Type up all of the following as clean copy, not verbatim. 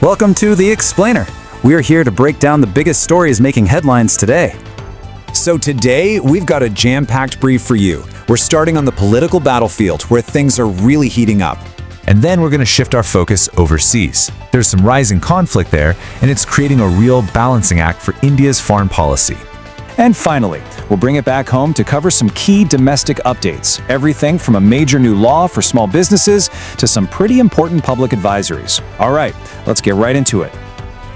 Welcome to The Explainer. We're here to break down the biggest stories making headlines today. So today, we've got a jam-packed brief for you. We're starting on the political battlefield, where things are really heating up. And then we're going to shift our focus overseas. There's some rising conflict there, and it's creating a real balancing act for India's foreign policy. And finally, we'll bring it back home to cover some key domestic updates. Everything from a major new law for small businesses to some pretty important public advisories. All right, let's get right into it.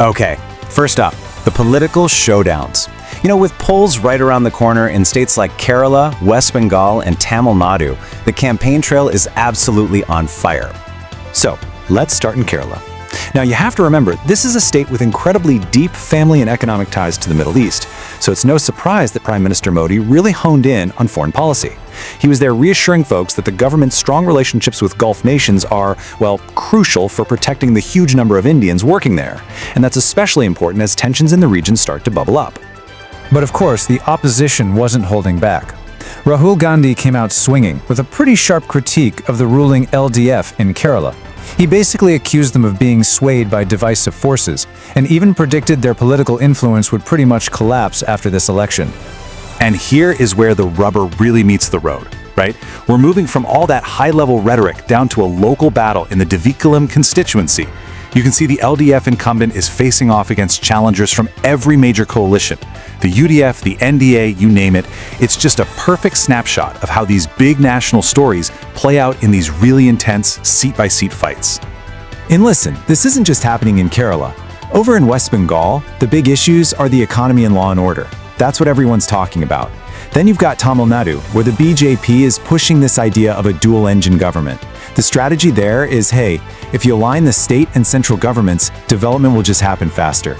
Okay, first up, the political showdowns. With polls right around the corner in states like Kerala, West Bengal, and Tamil Nadu, the campaign trail is absolutely on fire. So, let's start in Kerala. Now, you have to remember, this is a state with incredibly deep family and economic ties to the Middle East, so it's no surprise that Prime Minister Modi really honed in on foreign policy. He was there reassuring folks that the government's strong relationships with Gulf nations are, crucial for protecting the huge number of Indians working there, and that's especially important as tensions in the region start to bubble up. But of course, the opposition wasn't holding back. Rahul Gandhi came out swinging with a pretty sharp critique of the ruling LDF in Kerala. He basically accused them of being swayed by divisive forces, and even predicted their political influence would pretty much collapse after this election. And here is where the rubber really meets the road, right? We're moving from all that high-level rhetoric down to a local battle in the Devikulam constituency. You can see the LDF incumbent is facing off against challengers from every major coalition. The UDF, the NDA, you name it. It's just a perfect snapshot of how these big national stories play out in these really intense seat-by-seat fights. And listen, this isn't just happening in Kerala. Over in West Bengal, the big issues are the economy and law and order. That's what everyone's talking about. Then you've got Tamil Nadu, where the BJP is pushing this idea of a dual-engine government. The strategy there is, hey, if you align the state and central governments, development will just happen faster.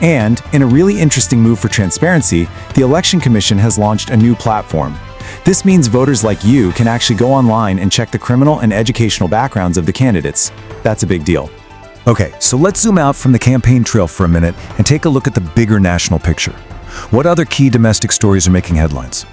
And, in a really interesting move for transparency, the Election Commission has launched a new platform. This means voters like you can actually go online and check the criminal and educational backgrounds of the candidates. That's a big deal. Okay, so let's zoom out from the campaign trail for a minute and take a look at the bigger national picture. What other key domestic stories are making headlines?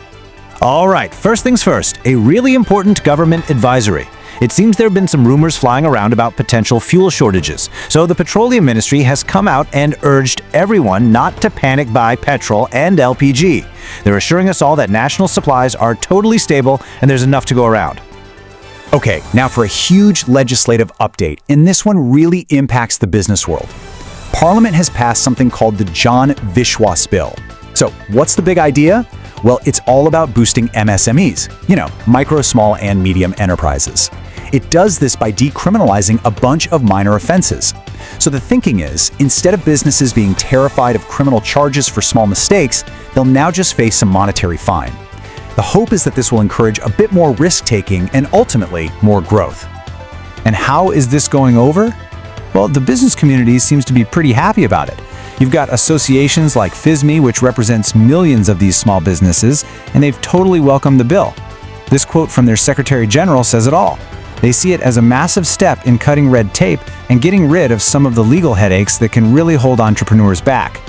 All right, first things first, a really important government advisory. It seems there have been some rumors flying around about potential fuel shortages, so the Petroleum Ministry has come out and urged everyone not to panic buy petrol and LPG. They're assuring us all that national supplies are totally stable and there's enough to go around. Okay, now for a huge legislative update, and this one really impacts the business world. Parliament has passed something called the Jan Vishwas Bill. So, what's the big idea? Well, it's all about boosting MSMEs, micro, small, and medium enterprises. It does this by decriminalizing a bunch of minor offenses. So the thinking is, instead of businesses being terrified of criminal charges for small mistakes, they'll now just face some monetary fine. The hope is that this will encourage a bit more risk-taking and ultimately more growth. And how is this going over? Well, the business community seems to be pretty happy about it. You've got associations like FISME, which represents millions of these small businesses, and they've totally welcomed the bill. This quote from their Secretary General says it all. They see it as a massive step in cutting red tape and getting rid of some of the legal headaches that can really hold entrepreneurs back.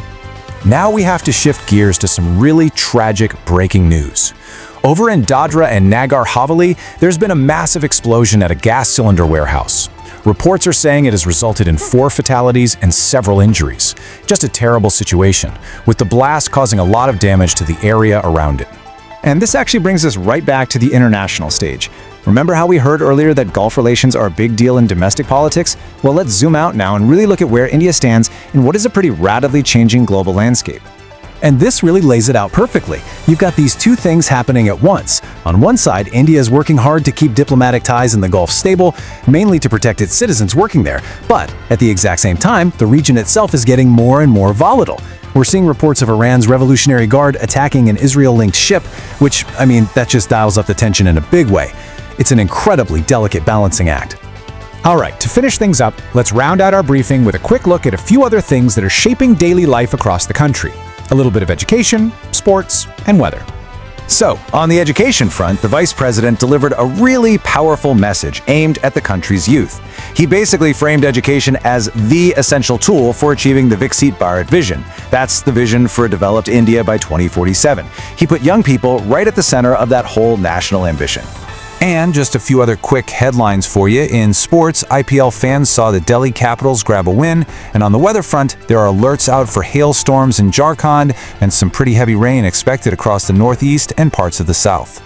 Now we have to shift gears to some really tragic breaking news. Over in Dadra and Nagar Haveli, there's been a massive explosion at a gas cylinder warehouse. Reports are saying it has resulted in 4 fatalities and several injuries. Just a terrible situation, with the blast causing a lot of damage to the area around it. And this actually brings us right back to the international stage. Remember how we heard earlier that Gulf relations are a big deal in domestic politics? Well, let's zoom out now and really look at where India stands in what is a pretty radically changing global landscape. And this really lays it out perfectly. You've got these two things happening at once. On one side, India is working hard to keep diplomatic ties in the Gulf stable, mainly to protect its citizens working there. But at the exact same time, the region itself is getting more and more volatile. We're seeing reports of Iran's Revolutionary Guard attacking an Israel-linked ship, which, that just dials up the tension in a big way. It's an incredibly delicate balancing act. All right, to finish things up, let's round out our briefing with a quick look at a few other things that are shaping daily life across the country. A little bit of education, sports, and weather. So, on the education front, the Vice President delivered a really powerful message aimed at the country's youth. He basically framed education as the essential tool for achieving the Viksit Bharat vision. That's the vision for a developed India by 2047. He put young people right at the center of that whole national ambition. And just a few other quick headlines for you. In sports, IPL fans saw the Delhi Capitals grab a win, and on the weather front, there are alerts out for hailstorms in Jharkhand and some pretty heavy rain expected across the northeast and parts of the south.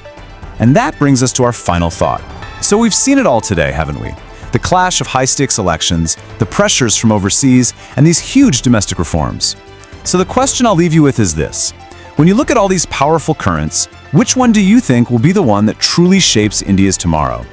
And that brings us to our final thought. So we've seen it all today, haven't we? The clash of high-stakes elections, the pressures from overseas, and these huge domestic reforms. So the question I'll leave you with is this. When you look at all these powerful currents, which one do you think will be the one that truly shapes India's tomorrow?